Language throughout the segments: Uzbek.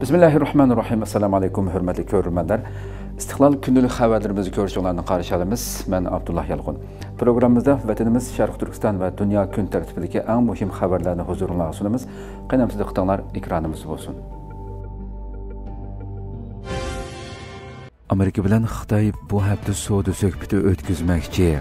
Bismillahirrahmanirrahim. Assalamu alaykum, hörmətli görürmənlər. İstiqlal gündəlik xəbərlərimizi görüşlərini qarşılayırıq. Mən Abdullah Yalğun. Proqramımızda vətənimiz Şərq Türkistan və dünya gün tərtibindəki ən mühim xəbərlərini huzurunuzda sunumuz. Qənəmsiz diqqətinizlər ekranımız olsun. Amerika bilan Xitoy bu hafta savdo söhbəti o'tkazmoqchi.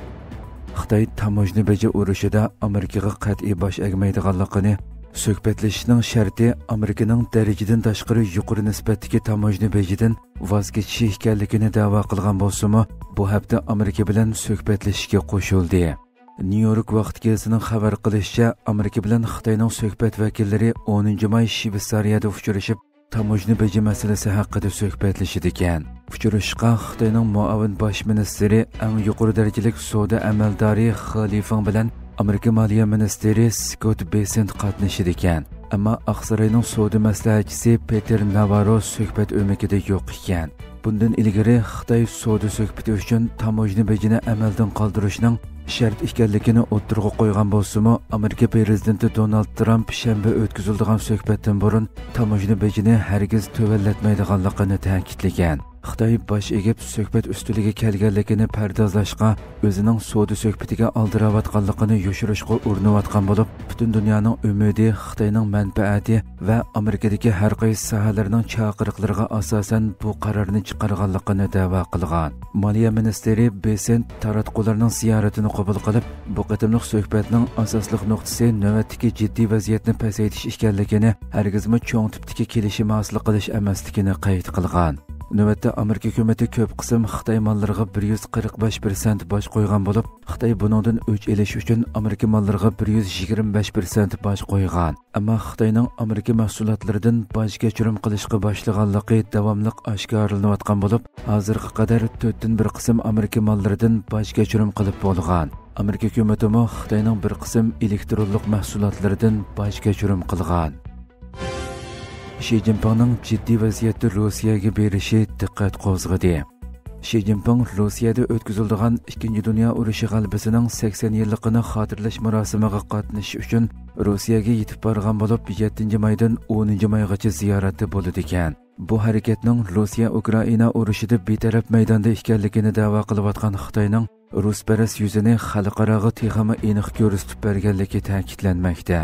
Xitoy tamojni beji urushida Amerikaga qat'iy bosh egmaydiganligini, söhbətlashishning sharti Amerikaning darajadan tashqari yuqori nisbatdagi tamojni bejidan voz kechishi ekanligini da'vo qilgan bo'lsa-mu, bu hafta Amerika bilan söhbətlashishga qo'shildi. New York vaqt gazetasining xabar qilishicha, Amerika bilan Xitoyning söhbət vakillari 10 may Shveysariyada uchrashib, tamojni beji masalasi haqida söhbətlashdi ekan. Uchrashishga Xitoyning muavin bosh ministri, eng yuqori darajalik savdo amaldori Xi Feng bilan Amerika Maliya ministri Scott Bessent qatnashdi ekan. Ammo Aqsaroyning savdo maslahatchisi Peter Navarro suhbat o'mikida yo'q ekan. Bundan ilgari Xitoy savdo suhbati uchun tamojni bejini amaldan qoldirishning shart ekanligini o'tirg'a qo'ygan bo'lsa-mu, Amerika prezidenti Donald Trump shanba o'tkaziladigan suhbatdan burun tamojni bejini hargiz to'vallatmaydiganligini ta'kidlagan. Xitoy bosh egib suhbat ustiliga kelganligini pardozlashga, o'zining savdo suhbatiga aldiravotganligini yoshirishga urinayotgan bo'lib, butun dunyoning umidi Xitoyning manfaati va Amerikadagi har qaysi sohalarning chaqiriqlariga asosan bu qarorni chiqarganligini da'vo qilgan. Moliya ministri Bessent taratqularning ziyoratini qabul qilib, bu qatimliq suhbatning asosliq nuqtasi navbatdagi jiddiy vaziyatni pasaytirish ekanligini, hargizmi cho'ng tipdagi kelishim hosil qilish emasligini qayd qilgan. Növbətdə Amerika hökuməti köp qism Xitoy mallarına 145% bosh qo'ygan bo'lib, Xitoy buningdan o'ch elish uchun Amerika mallarına 125% bosh qo'ygan. Ammo Xitoyning Amerika mahsulotlaridan bosh kechirim qilishga boshlaganligi davomli oshkorlanayotgan bo'lib, hozirga qadar 4dan 1 qism Amerika mallaridan bosh kechirim qilib bo'lgan. Amerika hökuməti mo Xitoyning bir qism elektronlik mahsulotlaridan bosh kechirim qilgan. Xi Jinpingning jiddiy vaziyatda Rossiyaga berishi diqqat qo'zg'adi. Xi Jinping Rossiyada o'tkaziladigan 2-dunyo urushi g'alabasining 80 yilligini xotirlash marosimiga qatnashish uchun Rossiyaga yetib borgan bo'lib, 7-maydan 10-maygacha ziyoratda bo'ladi ekan. Bu harakatning Rossiya-Ukraina urushida betaraf maydonda ekanligini da'vo qilayotgan Xitoyning rusparast yuzini xalqaroga texmi aniq ko'rsatib berganligi ta'kidlanmoqda.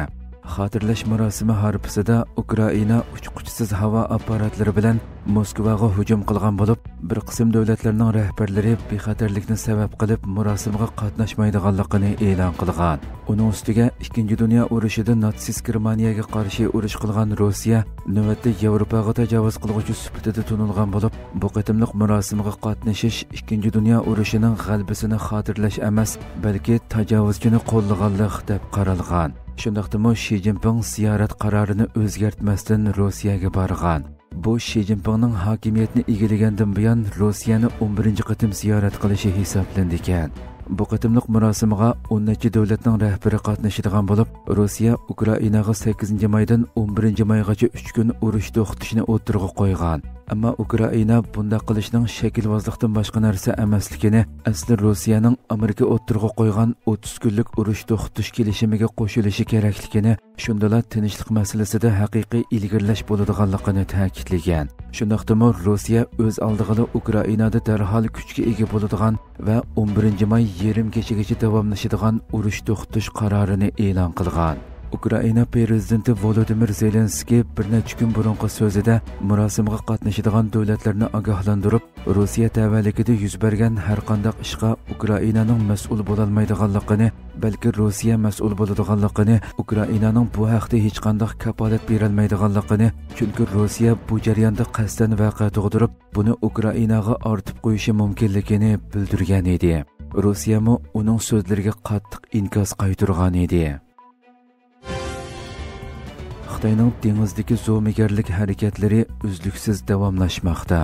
Xotirlash marosimi harpisida Ukraina uchquchisiz havo apparatlari bilan Moskvaga hujum qilgan bo'lib, bir qism davlatlarning rahbarlari bexatarlikni sabab qilib marosimga qatnashmaydiganligini e'lon qilgan. Uning ustiga 2-dunyo urushida natsist Germaniyaga qarshi urush qilgan Rossiya navbatda Yevropaga tajovuz qiluvchi sifatida tunilgan bo'lib, bu qatimliq marosimga qatnashish 2-dunyo urushining g'alabasini xotirlash emas, balki tajovuzchini qo'llaganlik deb qaralgan. Shundaqdimi Xi Jinping ziyorat qarorini o'zgartmasdan Rossiyaga borgan. Bu Xi Jinpingning hokimiyatni egallagandan buyon Rossiyani 11-qatim ziyorat qilishi hisoblandi ekan. Bu qatimliq marosimga 10 necha davlatning rahbari qatnashadigan bo'lib, Rossiya Ukrainaga 8-maydan 11-maygacha 3 kun urush to'xtatishni o'tirg'a qo'ygan. Ammo Ukraina bunda qilishning shakilvozlikdan boshqa narsa emasligini, asli Rossiyaning Amerika o'tirg'a qo'ygan 30 kunlik urush to'xtatish kelishimiga qo'shilishi kerakligini, shundala tinchlik masalasida haqiqiy ilgirlash bo'ladiganligini ta'kidlagan. Shundaqdimi Rossiya o'z oldiga Ukrainada darhol kuchga ega bo'ladigan va 11-may yarim kechagacha davomlashadigan urush to'xtatish qarorini e'lon qilgan. Ukraina prezidenti Volodymyr Zelenskiy bir necha kun burungi so'zida marosimga qatnashadigan davlatlarni ogohlantirib, Rossiya tavalligida yuz bergan har qanday ishga Ukrainaning mas'ul bo'la olmaydiganligini, balki Rossiya mas'ul bo'ladiganligini, Ukrainaning bu haqda hech qanday kafolat bera olmaydiganligini, chunki Rossiya bu jarayonda qasddan voqea tug'dirib, buni Ukrainaga ortib qo'yishi mumkinligini bildirgan edi. Rossiya mo uning so'zlariga qattiq inkos qaytargan edi. Xitoyning dengizdagi zo'migarlik harakatlari uzluksiz davomlashmoqda.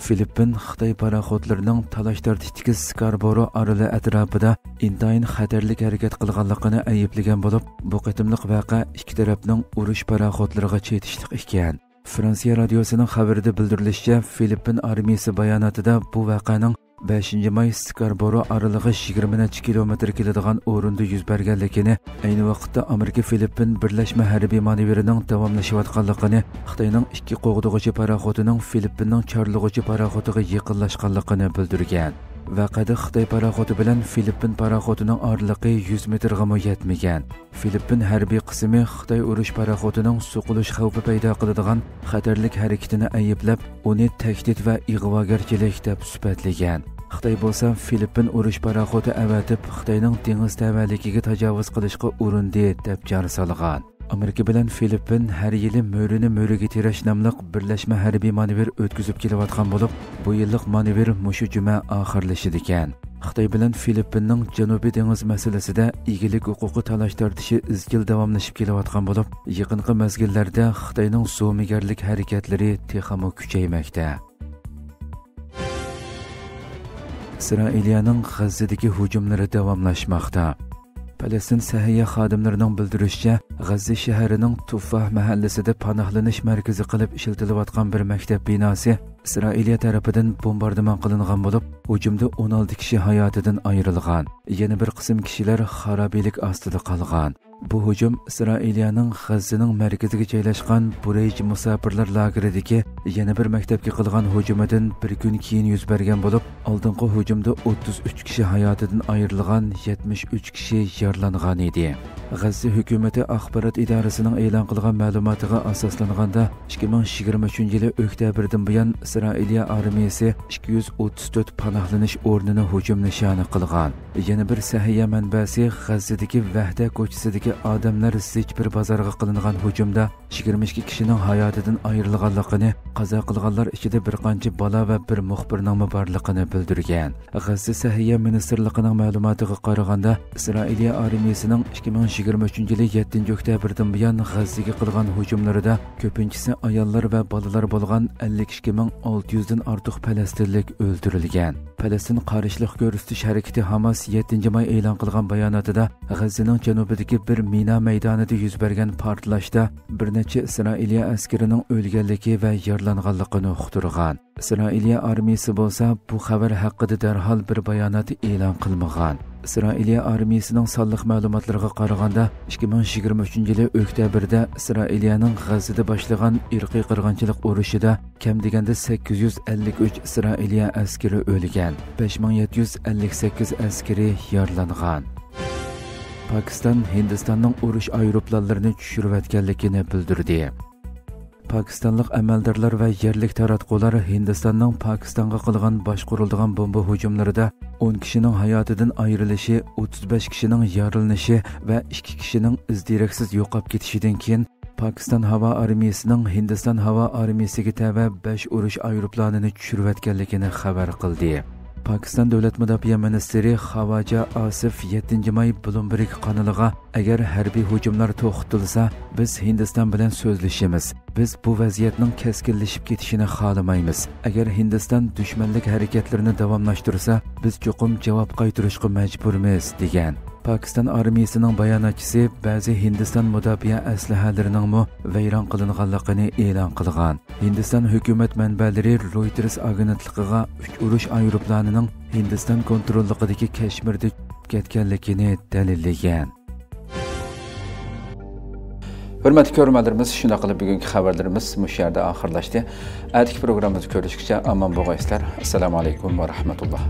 Filippin Xitoy paraxodlarining talash tartibdagi Scarborough oroli atrofida intayin xatarlik harakat qilganligini ayblagan bo'lib, bu qatimliq voqea ikki tarafning urush paraxodlariga chetishliq ekan. Fransiya radiosining xabarida bildirilishicha, Filippin armiyasi bayonotida bu voqeaning 5 may Scarborough aralığı 20 kilometr keladigan o'rinda yuz berganligini, ayni vaqtda Amerika Filippin birlashma harbiy manevrining davomlashayotganligini, Xitoyning ikki qo'g'dug'ichi paraxotining Filippinning chorlug'ichi paraxotiga yaqinlashganligini bildirgan. Vaqada Xitoy paraxoti bilan Filippin paraxotining oraliqi 100 metrga yetmagan. Filippin harbiy qismi Xitoy urush paraxotining suqilish xavfi paydo qiladigan xatarlik harakatini ayblab, uni tahdid va ig'vogarchilik deb sifatlagan. Xitoy bo'lsa Filippin urush paraxoti avatib Xitoyning dengiz tavalligiga tajovuz qilishga urindi deb jar solgan. Amerika bilan Filippin har yili mo'rini mo'riga terash nomli birlashma harbiy manevr o'tkazib kelayotgan bo'lib, bu yillik manevr mushu juma oxirlashidi ekan. Xitoy bilan Filippinning Janubiy dengiz masalasida egilik huquqi talash tortishi izchil davomlashib kelayotgan bo'lib, yaqinqi mezgillarda Xitoyning zo'migarlik harakatlari texmo kuchaymoqda. İsrailiyaning G'azzadagi hujumlari davomlashmoqda. Palestin sahiyya xodimlarining bildirishicha, G'azza shahrining Tuffah mahallasida panohlanish markazi qilib ishlatilayotgan bir maktab binosi Isroiliya tarafidan bombardimon qilingan bo'lib, hujumda 16 kishi hayotidan ayrilgan. Yana bir qism kishilar xarobiylik ostida qolgan. Bu hujum Isroiliyaning G'azzaning markaziga joylashgan Burayj musofirlar lageridagi yana bir maktabga qilgan hujumidan bir kun keyin yuz bergan bo'lib, oldingi hujumda 33 kishi hayotidan ayrilgan, 73 kishi yaralangan edi. G'azza hukumati axborot idorasining e'lon qilgan ma'lumotiga asoslanganda 2023-yil oktyabrdan buyon Isroiliya armiyasi 234 panohlanish o'rnini hujum nishoni qilgan. Yana bir sahiya manbasi G'azzadagi Vahda ko'chasidagi odamlar zich bir bozorga qilingan hujumda 22 kishining hayotidan ayrilganligini, qazo qilganlar ichida bir qancha bola va bir muxbirning borligini bildirgan. G'azza sahiya ministrligining ma'lumotiga qaraganda, Isroiliya armiyasining 2023-yil 7 oktyabrdan buyon G'azzaga qilgan hujumlarida ko'pinchisi ayollar va bolalar bo'lgan 52.600 dan ortiq falastinlik o'ldirilgan. Falastin qarshilik ko'rsatish harakati Hamas 7 may e'lon qilgan bayonotida G'azzaning janubidagi bir mina maydonida yuz bergan portlashda bir necha Isroiliya askarining o'lganligi va yaralanganligini uqtirgan. Isroiliya armiyasi bo'lsa bu xabar haqida darhol bir bayonot e'lon qilmagan. İsrailiya armiyasining sonliq ma'lumotlariga qaraganda 2023-yil oktyabrda Isroiliyaning G'azzada boshlagan irqiy qirg'inchilik urushida kam deganda 853 Isroiliya askari o'lgan, 5758 askari yaralangan. Pakistan Hindistonning urush aeroplanlarini tushirayotganligini bildirdi. Pakistanlik amaldorlar va yerlik taratqular Hindistonning Pokistonga qilgan boshqarilgan bomba hujumlarida 10 kishining hayotidan ayrilishi, 35 kishining yaralanishi va 2 kishining izdireksiz yo'qolib ketishidan keyin Pakiston havo armiyasining Hindiston havo armiyasiga tava 5 urush aeroplanini tushirayotganligini xabar qildi. Pakistan Davlat Mudofaa ministri Xavaja Asif 7 may Bloomberg kanaliga agar harbiy hujumlar to'xtatilsa, biz Hindiston bilan so'zlashamiz. Biz bu vaziyatning keskinlashib ketishini xohlamaymiz. Agar Hindiston dushmanlik harakatlarini davomlashtirsa, biz cho'qim javob qaytarishga majburmiz degan. Pakistan armiyasining bayonotchisi ba'zi Hindiston mudofaa aslahalarining vayron qilinganligini e'lon qilgan. Hindiston hukumat manbalari Reuters agentligiga 3 urush aeroplanining Hindiston kontrolligidagi Kashmirda ketganligini dalillagan. Hurmatli ko'ruvchilarimiz, shuna qilib bugungi xabarlarimiz mush yerda oxirlashdi. Atigi programmamizni ko'rishgacha omon bo'linglar. Assalomu alaykum va rahmatulloh.